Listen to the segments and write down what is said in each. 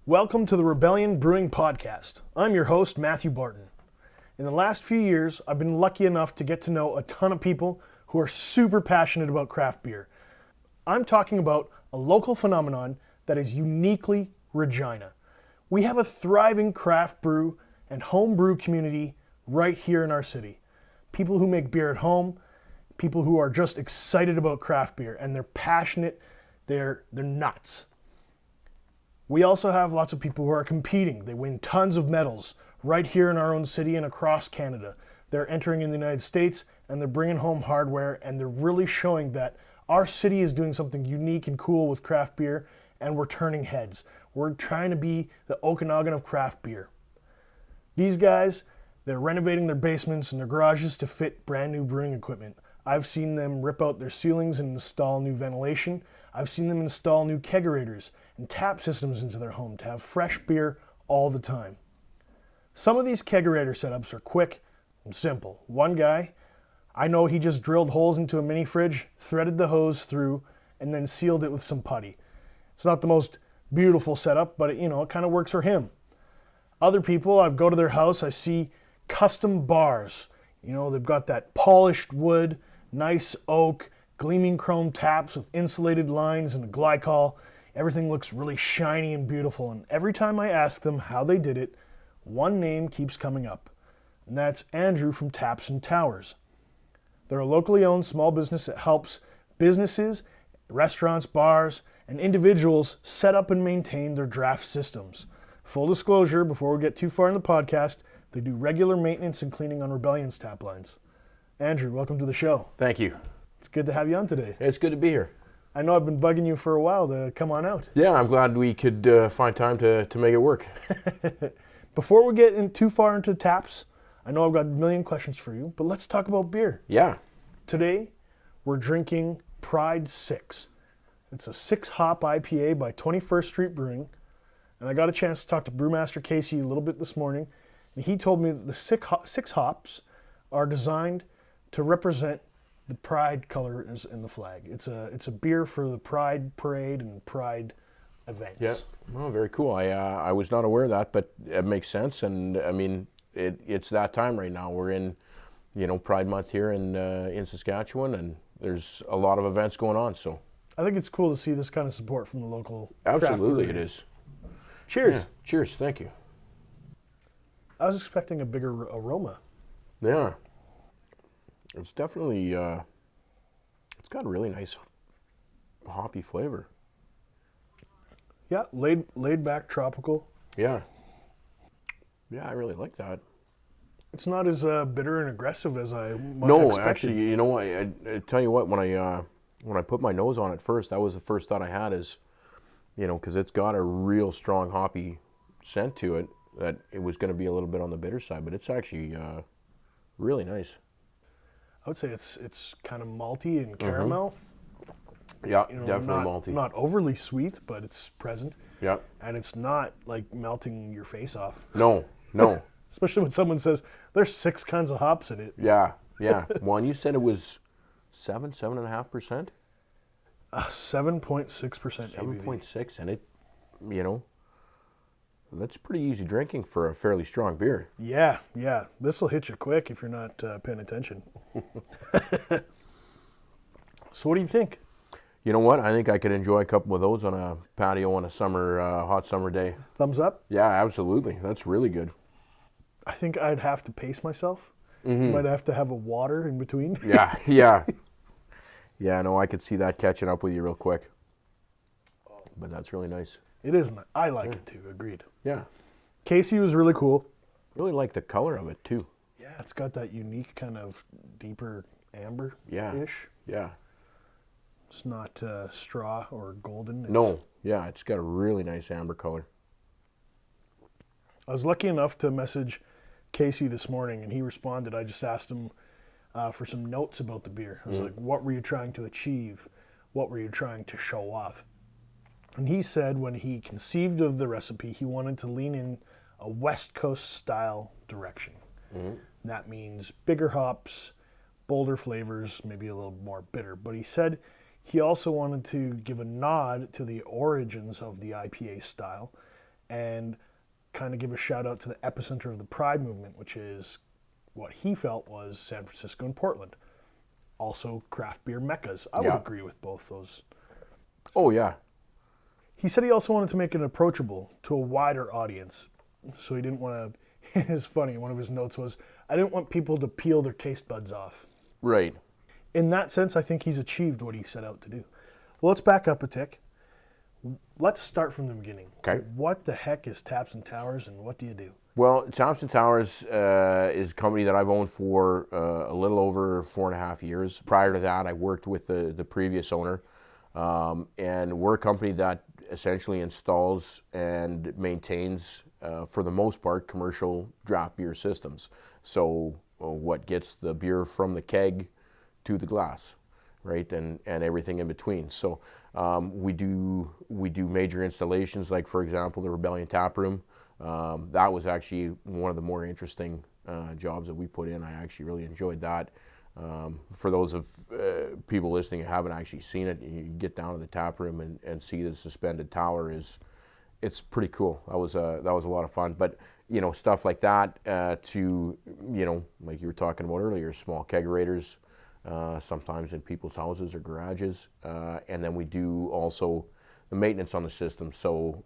Welcome to the Rebellion Brewing Podcast. I'm your host, Matthew Barton. In the last few years, I've been lucky enough to get to know a ton of people who are super passionate about craft beer. I'm talking about a local phenomenon that is uniquely Regina. We have a thriving craft brew and home brew community right here in our city. People who make beer at home, people who are just excited about craft beer, and they're passionate, they're nuts. We also have lots of people who are competing. They win tons of medals right here in our own city and across Canada. They're entering in the United States and they're bringing home hardware, and they're really showing that our city is doing something unique and cool with craft beer, and we're turning heads. We're trying to be the Okanagan of craft beer. These guys, they're renovating their basements and their garages to fit brand new brewing equipment. I've seen them rip out their ceilings and install new ventilation. I've seen them install new kegerators and tap systems into their home to have fresh beer all the time. Some of these kegerator setups are quick and simple. One guy, I know he just drilled holes into a mini fridge, threaded the hose through, and then sealed it with some putty. It's not the most beautiful setup, but it kind of works for him. Other people, I go to their house, I see custom bars. They've got that polished wood, nice oak, gleaming chrome taps with insulated lines and a glycol. Everything looks really shiny and beautiful, and every time I ask them how they did it, one name keeps coming up, and that's Andrew from Taps and Towers. They're a locally owned small business that helps businesses, restaurants, bars, and individuals set up and maintain their draft systems. Full disclosure, before we get too far in the podcast, they do regular maintenance and cleaning on Rebellion's tap lines. Andrew, welcome to the show. Thank you. It's good to have you on today. It's good to be here. I know I've been bugging you for a while to come on out. Yeah, I'm glad we could find time to make it work. Before we get too far into taps, I know I've got a million questions for you, but let's talk about beer. Yeah. Today, we're drinking Pride 6. It's a 6-hop IPA by 21st Street Brewing, and I got a chance to talk to Brewmaster Casey a little bit this morning, and he told me that the six hops are designed to represent the pride colors in the flag. It's a beer for the Pride Parade and Pride events. Yeah. Well, very cool. I was not aware of that, but it makes sense. And I mean, it's that time right now. We're in, Pride Month here in Saskatchewan, and there's a lot of events going on. So I think it's cool to see this kind of support from the local. Absolutely, craft it is. Cheers. Yeah. Cheers. Thank you. I was expecting a bigger aroma. Yeah. It's definitely, it's got a really nice hoppy flavor. Yeah, laid back, tropical. Yeah. Yeah, I really like that. It's not as bitter and aggressive as I might No, expected. actually, I tell you what, when I put my nose on it first, that was the first thought I had is, because it's got a real strong hoppy scent to it, that it was going to be a little bit on the bitter side, but it's actually really nice. I would say it's kind of malty and caramel. Yeah, definitely malty. Not overly sweet, but it's present. Yeah. And it's not like melting your face off. No. Especially when someone says there's 6 kinds of hops in it. Yeah. Well, and you said it was 7.5%? 7.6% ABV. 7.6, and it, that's pretty easy drinking for a fairly strong beer. Yeah. This will hit you quick if you're not paying attention. So what do you think? You know what? I think I could enjoy a couple of those on a patio on a hot summer day. Thumbs up? Yeah, absolutely. That's really good. I think I'd have to pace myself. Might have to have a water in between. Yeah. Yeah, no, I could see that catching up with you real quick. But that's really nice. It is. I like it too. Agreed. Yeah. Casey was really cool. Really like the color of it too. Yeah, it's got that unique kind of deeper amber-ish. Yeah. It's not straw or golden. No. Yeah, it's got a really nice amber color. I was lucky enough to message Casey this morning, and he responded. I just asked him for some notes about the beer. I was like, what were you trying to achieve? What were you trying to show off? And he said when he conceived of the recipe, he wanted to lean in a West Coast style direction. That means bigger hops, bolder flavors, maybe a little more bitter. But he said he also wanted to give a nod to the origins of the IPA style and kind of give a shout out to the epicenter of the Pride movement, which is what he felt was San Francisco and Portland. Also craft beer meccas. I would agree with both those. Oh, yeah. He said he also wanted to make it approachable to a wider audience. So he didn't want to, it's funny, one of his notes was, I didn't want people to peel their taste buds off. Right. In that sense, I think he's achieved what he set out to do. Well, let's back up a tick. Let's start from the beginning. Okay. What the heck is Taps and Towers, and what do you do? Well, Taps and Towers is a company that I've owned for a little over 4.5 years. Prior to that, I worked with the previous owner. And we're a company that essentially installs and maintains, for the most part, commercial draft beer systems. So what gets the beer from the keg to the glass, right, and everything in between. So we do major installations, like, for example, the Rebellion Tap Room. That was actually one of the more interesting jobs that we put in. I actually really enjoyed that. For those of people listening who haven't actually seen it, you get down to the tap room and see the suspended tower. It's pretty cool. That was a lot of fun. But stuff like that, to like you were talking about earlier, small kegerators, sometimes in people's houses or garages, and then we do also the maintenance on the system. So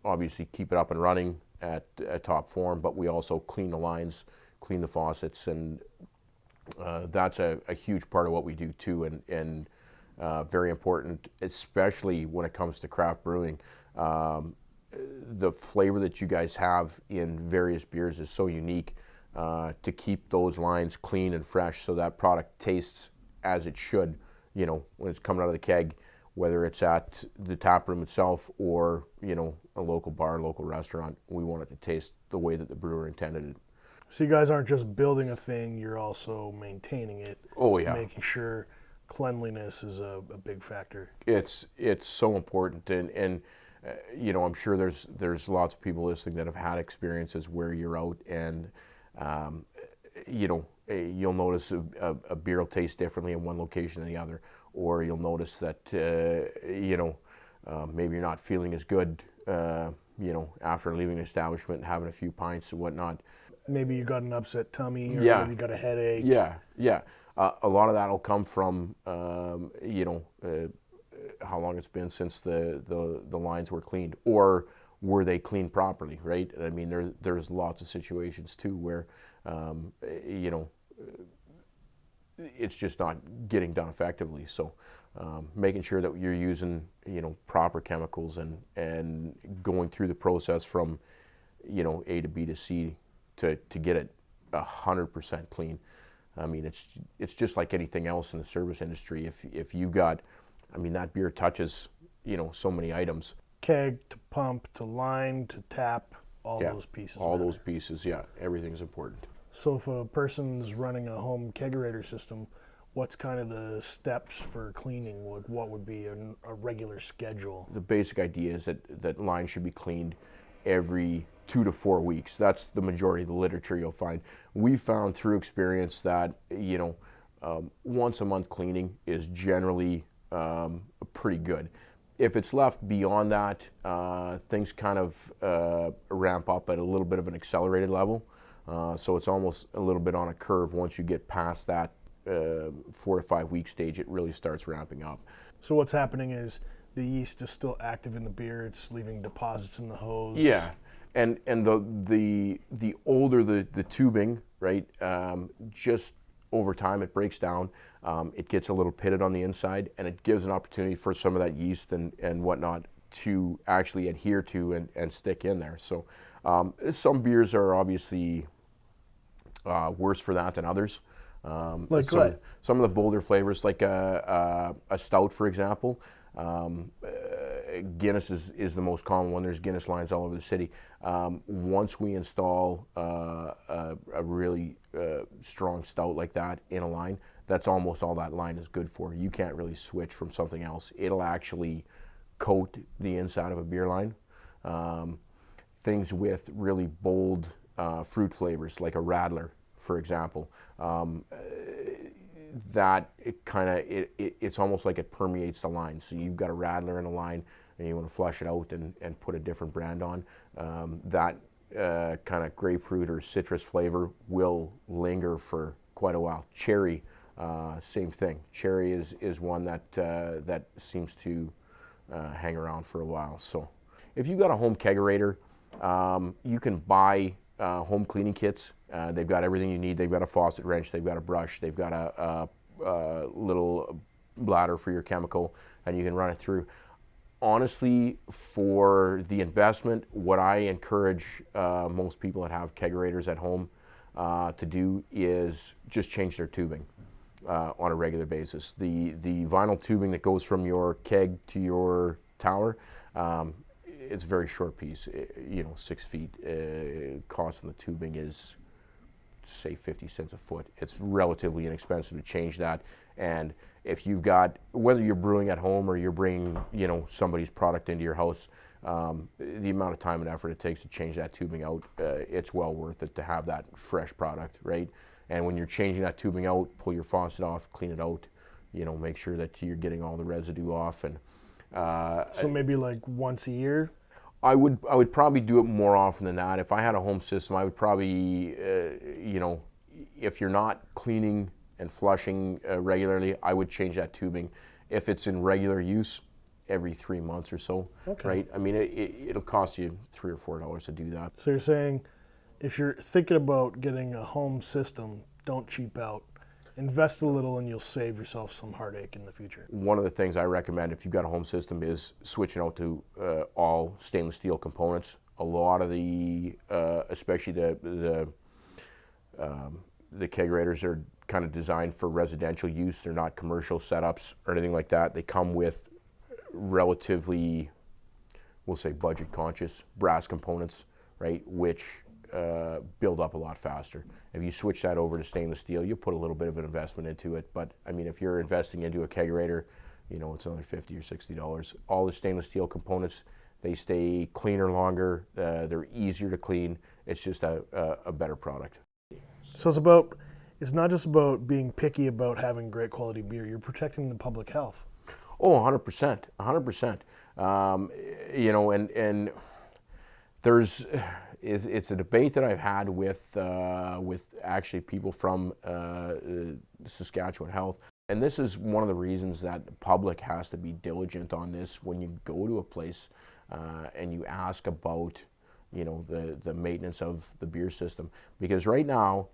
obviously keep it up and running at top form, but we also clean the lines, clean the faucets, and that's a huge part of what we do too, and very important, especially when it comes to craft brewing. The flavor that you guys have in various beers is so unique, to keep those lines clean and fresh so that product tastes as it should, when it's coming out of the keg, whether it's at the tap room itself or, a local bar, local restaurant. We want it to taste the way that the brewer intended it. So you guys aren't just building a thing, you're also maintaining it. Oh, yeah. Making sure cleanliness is a big factor. It's so important, and I'm sure there's lots of people listening that have had experiences where you're out and you'll notice a beer will taste differently in one location than the other, or you'll notice that maybe you're not feeling as good after leaving an establishment and having a few pints and whatnot. Maybe you got an upset tummy, or Yeah. maybe you got a headache. Yeah. A lot of that will come from how long it's been since the lines were cleaned, or were they cleaned properly, right? I mean, there's lots of situations too where it's just not getting done effectively. So making sure that you're using proper chemicals and going through the process from A to B to C to get it 100% clean. I mean, it's just like anything else in the service industry. If you've got, that beer touches so many items. Keg to pump to line to tap, all those pieces. All those pieces, yeah. Everything's important. So if a person's running a home kegerator system, what's kind of the steps for cleaning? What would be a regular schedule? The basic idea is that lines should be cleaned every 2 to 4 weeks. That's the majority of the literature you'll find. We found through experience that once a month cleaning is generally pretty good. If it's left beyond that, things kind of ramp up at a little bit of an accelerated level. So it's almost a little bit on a curve. Once you get past that 4 to 5 week stage, it really starts ramping up. So what's happening is the yeast is still active in the beer. It's leaving deposits in the hose. Yeah, and the older the tubing, right, just over time it breaks down. It gets a little pitted on the inside, and it gives an opportunity for some of that yeast and whatnot to actually adhere to and stick in there. So some beers are obviously worse for that than others. Like what? Some of the bolder flavors, like a stout, for example. Guinness is the most common one. There's Guinness lines all over the city. Once we install a really strong stout like that in a line, that's almost all that line is good for. You can't really switch from something else. It'll actually coat the inside of a beer line. Things with really bold fruit flavors, like a Radler, for example, that it's almost like it permeates the line. So you've got a Radler in a line, and you want to flush it out and put a different brand on, that kind of grapefruit or citrus flavor will linger for quite a while. Cherry, same thing. Cherry is one that seems to hang around for a while. So if you've got a home kegerator, you can buy home cleaning kits. They've got everything you need. They've got a faucet wrench, they've got a brush, they've got a little bladder for your chemical, and you can run it through. Honestly, for the investment, what I encourage most people that have kegerators at home to do is just change their tubing on a regular basis. The vinyl tubing that goes from your keg to your tower, it's a very short piece, 6 feet. Cost of the tubing is, say, 50 cents a foot. It's relatively inexpensive to change that. And if you've got, whether you're brewing at home or you're bringing, somebody's product into your house, the amount of time and effort it takes to change that tubing out, it's well worth it to have that fresh product, right? And when you're changing that tubing out, pull your faucet off, clean it out, make sure that you're getting all the residue off. And so maybe like once a year? I would probably do it more often than that. If I had a home system, I would probably, if you're not cleaning and flushing regularly, I would change that tubing. If it's in regular use, every 3 months or so, okay. Right? I mean, it'll cost you $3 or $4 to do that. So you're saying if you're thinking about getting a home system, don't cheap out. Invest a little and you'll save yourself some heartache in the future. One of the things I recommend if you've got a home system is switching out to all stainless steel components. A lot of the, especially the kegerators are kind of designed for residential use. They're not commercial setups or anything like that. They come with relatively, we'll say, budget conscious brass components, right, which build up a lot faster. If you switch that over to stainless steel, you put a little bit of an investment into it, but I mean, if you're investing into a kegerator, it's only $50 or $60. All the stainless steel components, they stay cleaner longer, they're easier to clean. It's just a better product. So it's not just about being picky about having great quality beer, you're protecting the public health. Oh, 100%, 100%. And there's, it's a debate that I've had with actually people from Saskatchewan Health, and this is one of the reasons that the public has to be diligent on this when you go to a place and you ask about the maintenance of the beer system, because right now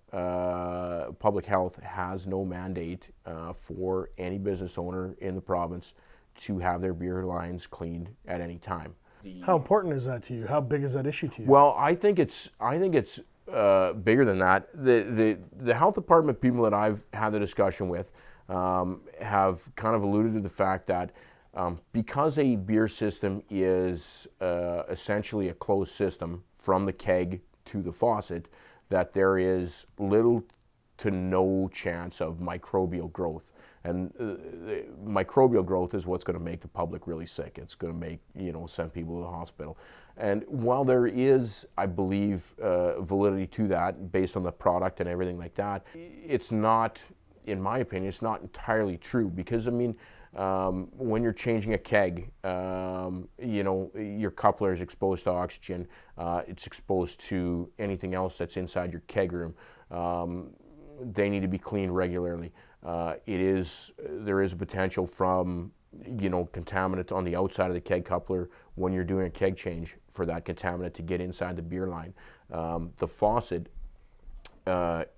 public health has no mandate for any business owner in the province to have their beer lines cleaned at any time. How important is that to you? How big is that issue to you? Well, I think it's bigger than that. The health department people that I've had the discussion with have kind of alluded to the fact that because a beer system is essentially a closed system from the keg to the faucet, that there is little to no chance of microbial growth. And microbial growth is what's going to make the public really sick. It's going to make, send people to the hospital. And while there is, I believe, validity to that based on the product and everything like that, it's not, in my opinion, it's not entirely true, because, I mean, when you're changing a keg, your coupler is exposed to oxygen. It's exposed to anything else that's inside your keg room. They need to be cleaned regularly. There is a potential from, contaminant on the outside of the keg coupler when you're doing a keg change for that contaminant to get inside the beer line. The faucet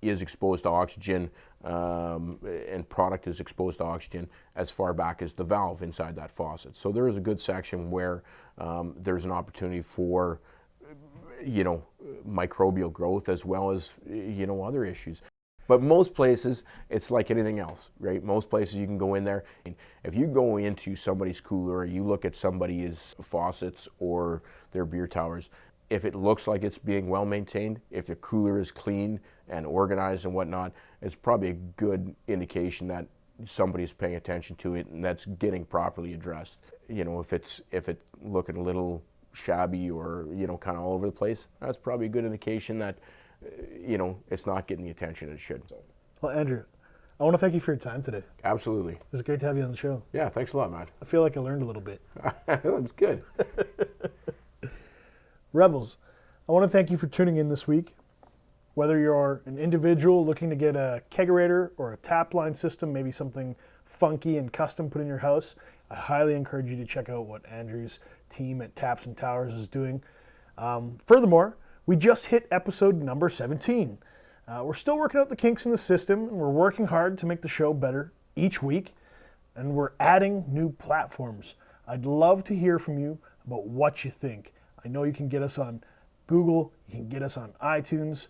is exposed to oxygen, and product is exposed to oxygen as far back as the valve inside that faucet. So there is a good section where there's an opportunity for, microbial growth as well as, other issues. But most places, it's like anything else, right? Most places you can go in there. If you go into somebody's cooler or you look at somebody's faucets or their beer towers, if it looks like it's being well maintained, if the cooler is clean and organized and whatnot, it's probably a good indication that somebody's paying attention to it and that's getting properly addressed. If it's looking a little shabby or, kind of all over the place, that's probably a good indication that it's not getting the attention it should. Well, Andrew, I want to thank you for your time today. Absolutely. It's great to have you on the show. Yeah, thanks a lot, Matt. I feel like I learned a little bit. That's good. Rebels, I want to thank you for tuning in this week. Whether you're an individual looking to get a kegerator or a tap line system, maybe something funky and custom put in your house, I highly encourage you to check out what Andrew's team at Taps and Towers is doing. Furthermore, we just hit episode number 17. We're still working out the kinks in the system, and we're working hard to make the show better each week, and we're adding new platforms. I'd love to hear from you about what you think. I know you can get us on Google, you can get us on iTunes.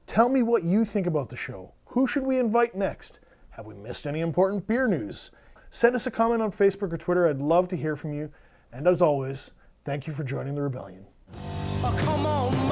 Tell me what you think about the show. Who should we invite next? Have we missed any important beer news? Send us a comment on Facebook or Twitter. I'd love to hear from you. And as always, thank you for joining the rebellion. Oh, come on,